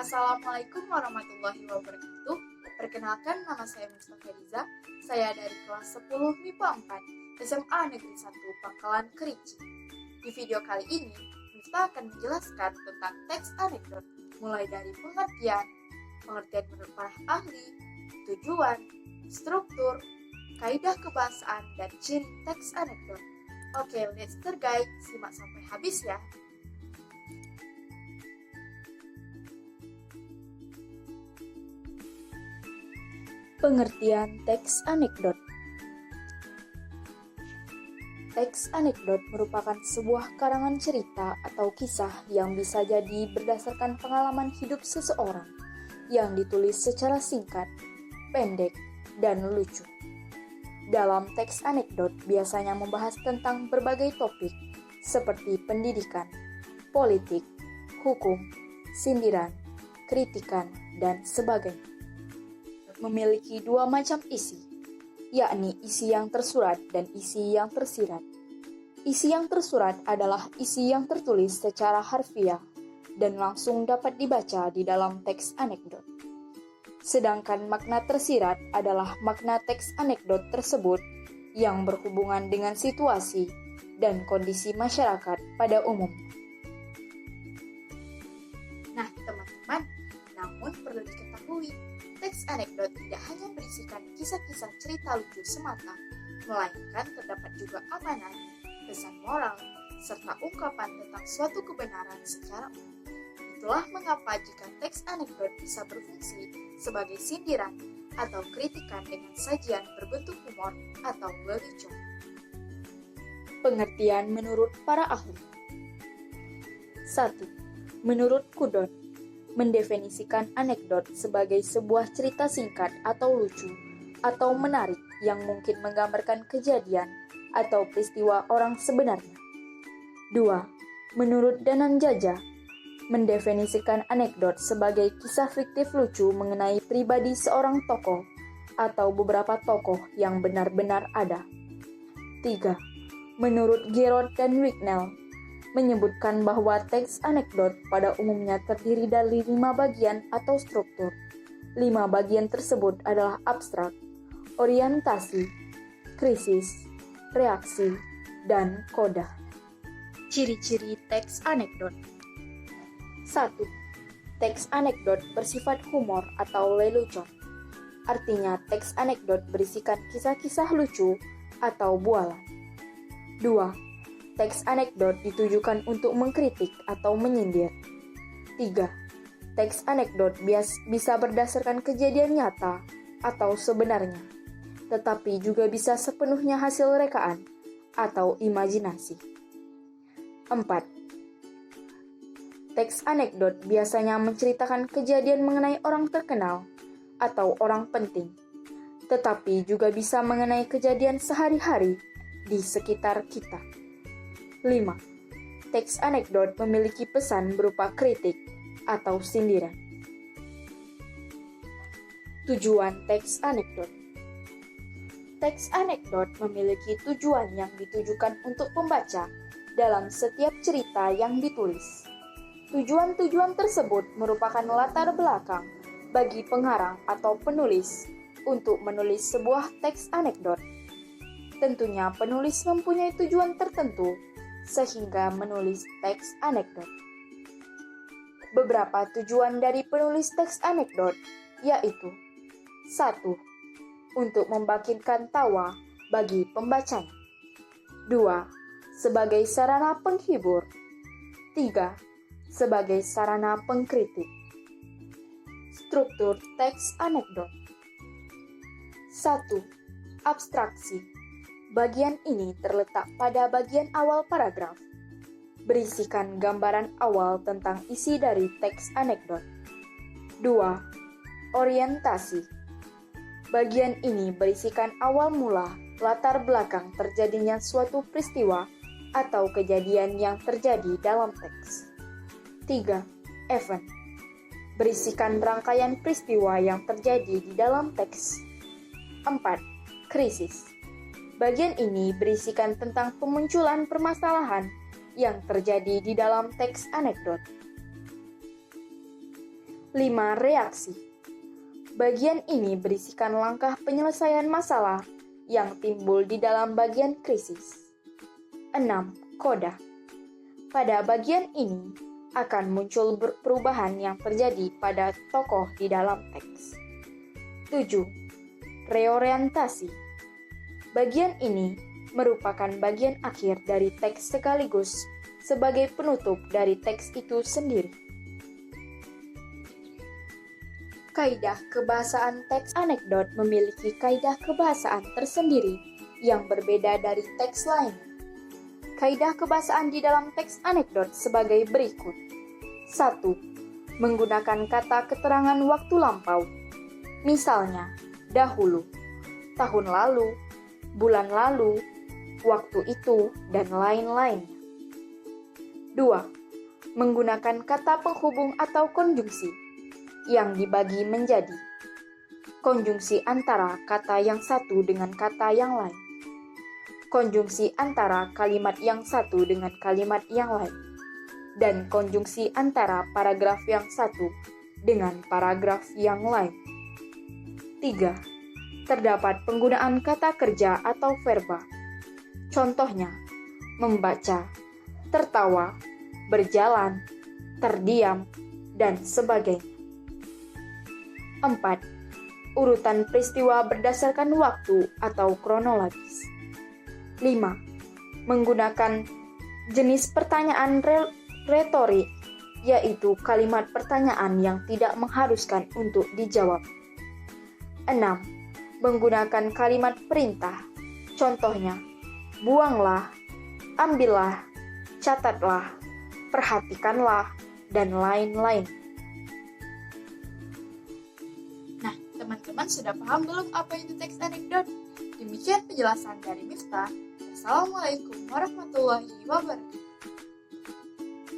Assalamualaikum warahmatullahi wabarakatuh. Perkenalkan, nama saya Mustafa Riza. Saya dari kelas 10 MIPA 4, SMA Negeri 1 Pangkalan Kerinci. Di video kali ini, Miftah akan menjelaskan tentang teks anekdot, mulai dari pengertian menurut para ahli, tujuan, struktur, kaidah kebahasaan, dan ciri teks anekdot. Oke, let's start guys. Simak sampai habis ya. Pengertian teks anekdot. Teks anekdot merupakan sebuah karangan cerita atau kisah yang bisa jadi berdasarkan pengalaman hidup seseorang yang ditulis secara singkat, pendek, dan lucu. Dalam teks anekdot biasanya membahas tentang berbagai topik seperti pendidikan, politik, hukum, sindiran, kritikan, dan sebagainya. Memiliki dua macam isi, yakni isi yang tersurat dan isi yang tersirat. Isi yang tersurat adalah isi yang tertulis secara harfiah dan langsung dapat dibaca di dalam teks anekdot. Sedangkan makna tersirat adalah makna teks anekdot tersebut yang berhubungan dengan situasi dan kondisi masyarakat pada umumnya. Nah, teman-teman, namun perlu diketahui, teks anekdot tidak hanya berisikan kisah-kisah cerita lucu semata, melainkan terdapat juga amanat, pesan moral, serta ungkapan tentang suatu kebenaran secara umum. Itulah mengapa jika teks anekdot bisa berfungsi sebagai sindiran atau kritikan dengan sajian berbentuk humor atau lelucon. Pengertian menurut para ahli. 1. Menurut Kudon, mendefinisikan anekdot sebagai sebuah cerita singkat atau lucu atau menarik yang mungkin menggambarkan kejadian atau peristiwa orang sebenarnya. 2. Menurut Danan Jaja, mendefinisikan anekdot sebagai kisah fiktif lucu mengenai pribadi seorang tokoh atau beberapa tokoh yang benar-benar ada. 3. Menurut Gerard dan Wicknell, menyebutkan bahwa teks anekdot pada umumnya terdiri dari 5 bagian atau struktur. 5 bagian tersebut adalah abstrak, orientasi, krisis, reaksi, dan koda. Ciri-ciri teks anekdot. 1. Teks anekdot bersifat humor atau lelucon. Artinya teks anekdot berisikan kisah-kisah lucu atau bualan. 2. Teks anekdot ditujukan untuk mengkritik atau menyindir. 3. Teks anekdot bisa berdasarkan kejadian nyata atau sebenarnya, tetapi juga bisa sepenuhnya hasil rekaan atau imajinasi. 4. Teks anekdot biasanya menceritakan kejadian mengenai orang terkenal atau orang penting, tetapi juga bisa mengenai kejadian sehari-hari di sekitar kita. 5. Teks anekdot memiliki pesan berupa kritik atau sindiran. Tujuan teks anekdot. Teks anekdot memiliki tujuan yang ditujukan untuk pembaca dalam setiap cerita yang ditulis. Tujuan-tujuan tersebut merupakan latar belakang bagi pengarang atau penulis untuk menulis sebuah teks anekdot. Tentunya penulis mempunyai tujuan tertentu sehingga menulis teks anekdot. Beberapa tujuan dari penulis teks anekdot yaitu: 1. Untuk membangkitkan tawa bagi pembacanya. 2. Sebagai sarana penghibur. 3. Sebagai sarana pengkritik. Struktur teks anekdot. 1. Abstraksi. Bagian ini terletak pada bagian awal paragraf, berisikan gambaran awal tentang isi dari teks anekdot. 2. Orientasi. Bagian ini berisikan awal mula, latar belakang terjadinya suatu peristiwa atau kejadian yang terjadi dalam teks. 3. Event. Berisikan rangkaian peristiwa yang terjadi di dalam teks. 4. Krisis. Bagian ini berisikan tentang pemunculan permasalahan yang terjadi di dalam teks anekdot. 5. Reaksi. Bagian ini berisikan langkah penyelesaian masalah yang timbul di dalam bagian krisis. 6. Koda. Pada bagian ini akan muncul perubahan yang terjadi pada tokoh di dalam teks. 7. Reorientasi. Bagian ini merupakan bagian akhir dari teks sekaligus sebagai penutup dari teks itu sendiri. Kaidah kebahasaan teks anekdot memiliki kaidah kebahasaan tersendiri yang berbeda dari teks lain. Kaidah kebahasaan di dalam teks anekdot sebagai berikut. 1. Menggunakan kata keterangan waktu lampau. Misalnya, dahulu, tahun lalu, bulan lalu, waktu itu, dan lain-lainnya. 2. Menggunakan kata penghubung atau konjungsi yang dibagi menjadi konjungsi antara kata yang satu dengan kata yang lain, konjungsi antara kalimat yang satu dengan kalimat yang lain, dan konjungsi antara paragraf yang satu dengan paragraf yang lain. 3. Terdapat penggunaan kata kerja atau verba. Contohnya, membaca, tertawa, berjalan, terdiam, dan sebagainya. 4. Urutan peristiwa berdasarkan waktu atau kronologis. 5. Menggunakan jenis pertanyaan retorik, yaitu kalimat pertanyaan yang tidak mengharuskan untuk dijawab. 6. Menggunakan kalimat perintah. Contohnya, buanglah, ambillah, catatlah, perhatikanlah, dan lain-lain. Nah, teman-teman sudah paham belum apa itu teks anekdot? Demikian penjelasan dari Miftah. Wassalamualaikum warahmatullahi wabarakatuh.